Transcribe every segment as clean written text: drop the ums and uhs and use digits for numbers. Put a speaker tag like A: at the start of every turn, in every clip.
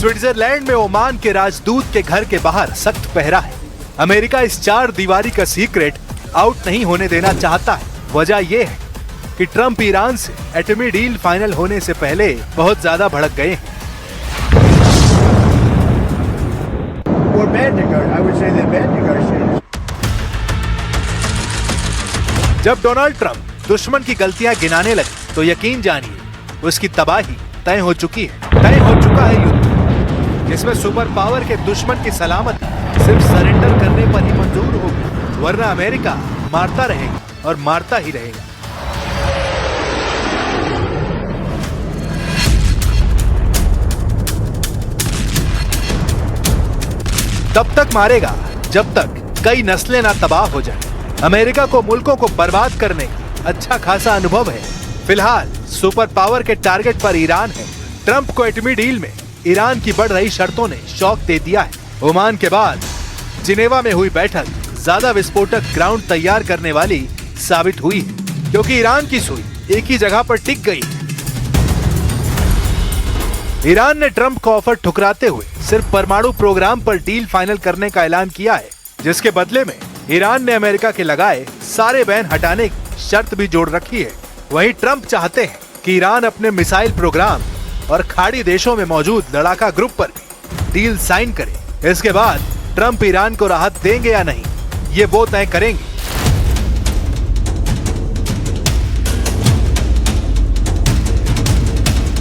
A: Switzerland में Oman के राजदूत के घर के बाहर सख्त पहरा है। अमेरिका इस 4 दीवारी का सीक्रेट आउट नहीं होने देना चाहता है। वजह यह है कि ट्रंप ईरान से एटमी डील फाइनल होने से पहले बहुत ज्यादा भड़क गए हैं। जब डोनाल्ड ट्रंप दुश्मन की गलतियां गिनाने लगे तो यकीन जानिए उसकी तबाही तय हो चुकी है। तय हो चुका है युद्ध जिसमें सुपर पावर के दुश्मन की सलामती सिर्फ सरेंडर करने पर ही मंजूर होगी, वरना अमेरिका मारता रहेगा और मारता ही रहेगा। तब तक मारेगा जब तक कई नस्लें ना तबाह हो जाए। अमेरिका को मुल्कों को बर्बाद करने का अच्छा खासा अनुभव है। फिलहाल सुपर पावर के टारगेट पर ईरान है। ट्रंप को एटमी डील में ईरान की बढ़ रही शर्तों ने शॉक दे दिया है। ओमान के बाद जिनेवा में हुई बैठक ज्यादा विस्फोटक ग्राउंड तैयार करने वाली साबित हुई है, क्योंकि ईरान की सुई एक ही जगह पर टिक गई है। ईरान ने ट्रंप का ऑफर ठुकराते हुए सिर्फ परमाणु प्रोग्राम पर डील फाइनल करने का ऐलान किया है, जिसके बदले में ईरान ने अमेरिका के लगाए सारे बैन हटाने की शर्त भी जोड़ रखी है। वहीं ट्रंप चाहते हैं कि ईरान अपने मिसाइल प्रोग्राम और खाड़ी देशों में मौजूद लड़ाका ग्रुप पर डील साइन करे। इसके बाद ट्रंप ईरान को राहत देंगे या नहीं, ये वो तय करेंगे।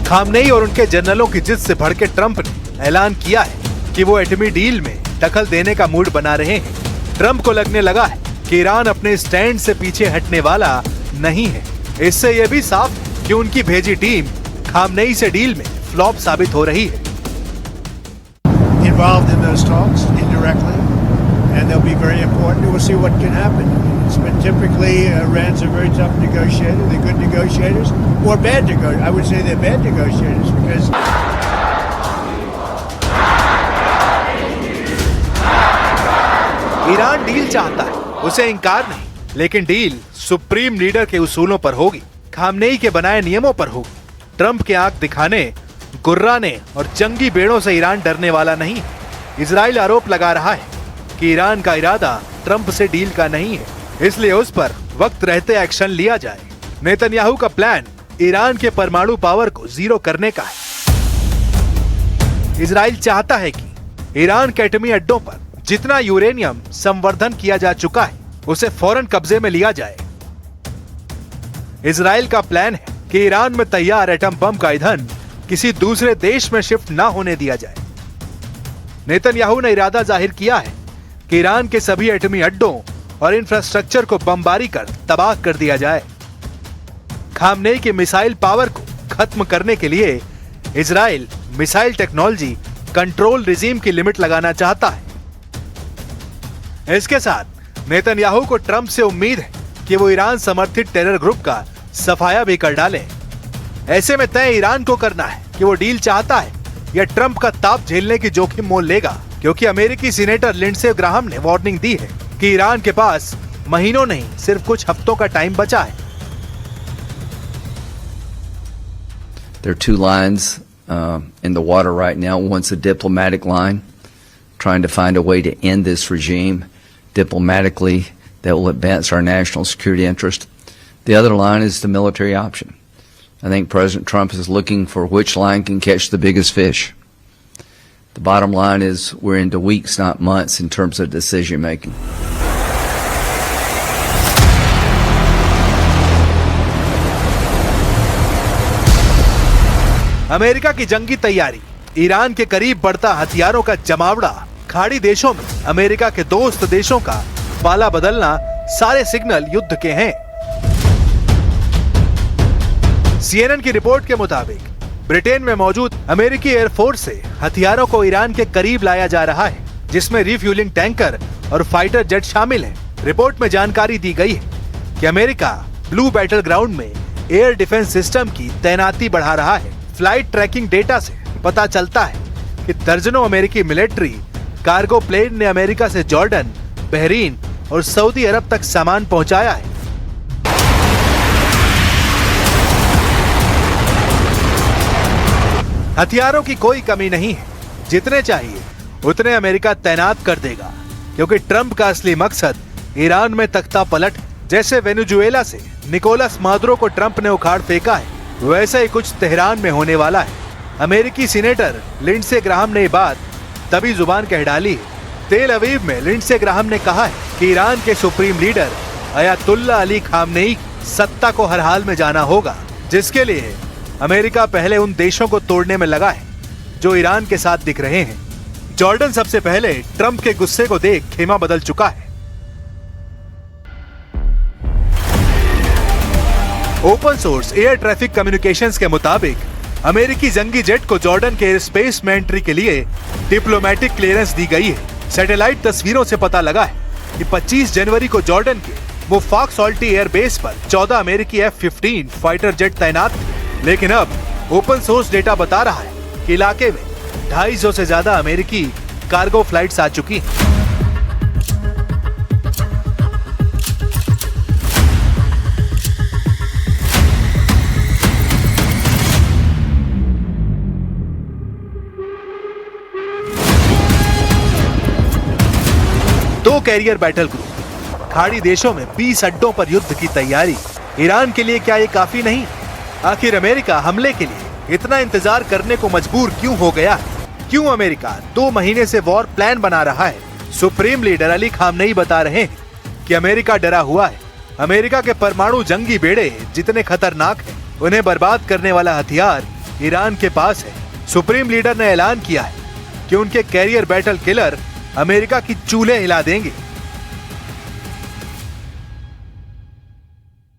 A: खामनेई और उनके जनरलों की जिद से भड़के ट्रंप ने ऐलान किया है कि वो एटमी डील में दखल देने का मूड बना रहे हैं। ट्रंप को लगने लगा है कि ईरान अपने स्टैंड से पीछे हटने वाला नहीं है। इससे यह भी साफ है कि उनकी भेजी टीम खामनेई से डील में फ्लॉप साबित हो रही है।
B: Involved in those talks indirectly, and they'll be very important. We'll see what can happen. It's been typically Iran's a very tough negotiator. They're good negotiators, or bad negotiators. I would say they're bad negotiators because.
A: Iran deal चाहता है, उसे इंकार नहीं, लेकिन deal supreme leader के उसूलों पर होगी, खामनेई के बनाए नियमों पर होगी। ट्रंप के आंख दिखाने, गुर्राने और जंगी बेड़ों से ईरान डरने वाला नहीं है। इजराइल आरोप लगा रहा है कि ईरान का इरादा ट्रंप से डील का नहीं है, इसलिए उस पर वक्त रहते एक्शन लिया जाए। नेतन्याहू का प्लान ईरान के परमाणु पावर को जीरो करने का है। इजराइल चाहता है कि ईरान के एटमी अड्डों पर जितना यूरेनियम संवर्धन किया जा चुका है उसे फौरन कब्जे में लिया जाए। इजराइल का प्लान है कि ईरान में तैयार एटम बम का ईंधन किसी दूसरे देश में शिफ्ट ना होने दिया जाए। नेतन्याहू ने इरादा जाहिर किया है कि ईरान के सभी एटमी अड्डों और इंफ्रास्ट्रक्चर को बमबारी कर तबाह कर दिया जाए। खामनेई की मिसाइल पावर को खत्म करने के लिए Israel missile technology control regime की लिमिट लगाना चाहता है। इसके साथ नेतन्याहू को ट्रंप से उम्मीद है कि वो ईरान समर्थित टेरर ग्रुप का सफाया भी कर डालें। ऐसे में तय ईरान को करना है कि वो डील चाहता है या ट्रंप का ताप झेलने की जोखिम मोल लेगा, क्योंकि अमेरिकी सीनेटर लिंडसे ग्राहम ने वार्निंग दी है कि ईरान के पास महीनों नहीं सिर्फ कुछ हफ्तों का टाइम बचा है।
C: There are two lines in the water right now. One's a diplomatic line, trying to find a way to end this regime diplomatically that will advance our national security interest. The other line is the military option. I think President Trump is looking for which line can catch the biggest fish. The bottom line is we're into weeks, not months, in terms of decision making.
A: America की जंगी तैयारी, Iran के करीब बढ़ता हथियारों का जमावड़ा, खाड़ी देशों में अमेरिका के दोस्त देशों का पाला बदलना, सारे सिग्नल युद्ध के हैं। CNN की रिपोर्ट के मुताबिक ब्रिटेन में मौजूद अमेरिकी एयरफोर्स से हथियारों को ईरान के करीब लाया जा रहा है, जिसमें रिफ्यूलिंग टैंकर और फाइटर जेट शामिल हैं। रिपोर्ट में जानकारी दी गई है कि अमेरिका ब्लू बैटल ग्राउंड में एयर डिफेंस सिस्टम की तैनाती बढ़ा रहा है। फ्लाइट ट्रैकिंग डेटा से पता चलता है कि दर्जनों अमेरिकी मिलिट्री कार्गो प्लेन ने अमेरिका से जॉर्डन, बहरीन और सऊदी अरब तक सामान पहुंचाया है। हथियारों की कोई कमी नहीं है, जितने चाहिए उतने अमेरिका तैनात कर देगा, क्योंकि ट्रंप का असली मकसद ईरान में तख्ता पलट। जैसे वेनेजुएला से निकोलस मादुरो को ट्रंप ने उखाड़ फेंका है, वैसे ही कुछ तेहरान में होने वाला है। अमेरिकी सीनेटर लिंडसे ग्राहम ने ये बात तभी जुबान कह डाली है। तेल अवीव में लिंडसे ग्राहम ने कहा है कि ईरान के supreme leader Ayatollah Ali Khamenei की सत्ता को हर हाल में जाना होगा, जिसके लिए अमेरिका पहले उन देशों को तोड़ने में लगा है जो ईरान के साथ दिख रहे हैं। जॉर्डन सबसे पहले ट्रंप के गुस्से को देख खेमा बदल चुका है। Open source air traffic communications के मुताबिक अमेरिकी जंगी जेट को जॉर्डन के एयर स्पेस में एंट्री के लिए डिप्लोमेटिक क्लियरेंस दी गई है। सैटेलाइट तस्वीरों से पता लगा है कि 25 जनवरी को जॉर्डन के मुफाक सॉल्टी एयर बेस पर 14 अमेरिकी F-15 फाइटर जेट तैनात थे। लेकिन अब ओपन सोर्स डेटा बता रहा है कि इलाके में 250 से ज्यादा अमेरिकी कार्गो फ्लाइट्स आ चुकी हैं। दो कैरियर बैटल ग्रुप, खाड़ी देशों में 20 अड्डों पर युद्ध की तैयारी। ईरान के लिए क्या ये काफी नहीं? आखिर अमेरिका हमले के लिए इतना इंतजार करने को मजबूर क्यों हो गया? क्यों अमेरिका 2 महीने से वॉर प्लान बना रहा है? सुप्रीम लीडर अली खामनेई बता रहे हैं कि अमेरिका डरा हुआ है। अमेरिका के परमाणु जंगी बेड़े जितने खतरनाक हैं, उन्हें बर्बाद करने वाला हथियार ईरान के पास है। सुप्रीम लीडर ने ऐलान किया है कि उनके कैरियर बैटल किलर अमेरिका की चूल्हे हिला देंगे।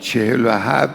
D: 47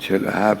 D: 47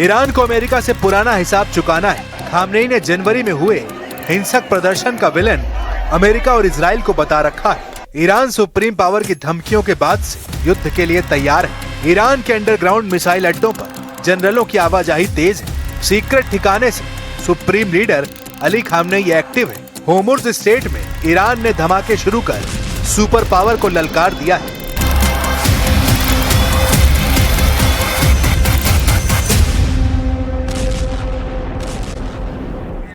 A: ईरान को अमेरिका से पुराना हिसाब चुकाना है। खामनेई ने जनवरी में हुए हिंसक प्रदर्शन का विलन अमेरिका और इजराइल को बता रखा है। ईरान सुप्रीम पावर की धमकियों के बाद से युद्ध के लिए तैयार है। ईरान के अंडरग्राउंड मिसाइल अड्डों पर जनरलों की आवाजाही तेज है। सीक्रेट ठिकाने से supreme leader Ali Khamenei active है। होर्मुज़ स्ट्रेट में ईरान ने धमाके शुरू कर सुपर पावर को ललकार दिया है।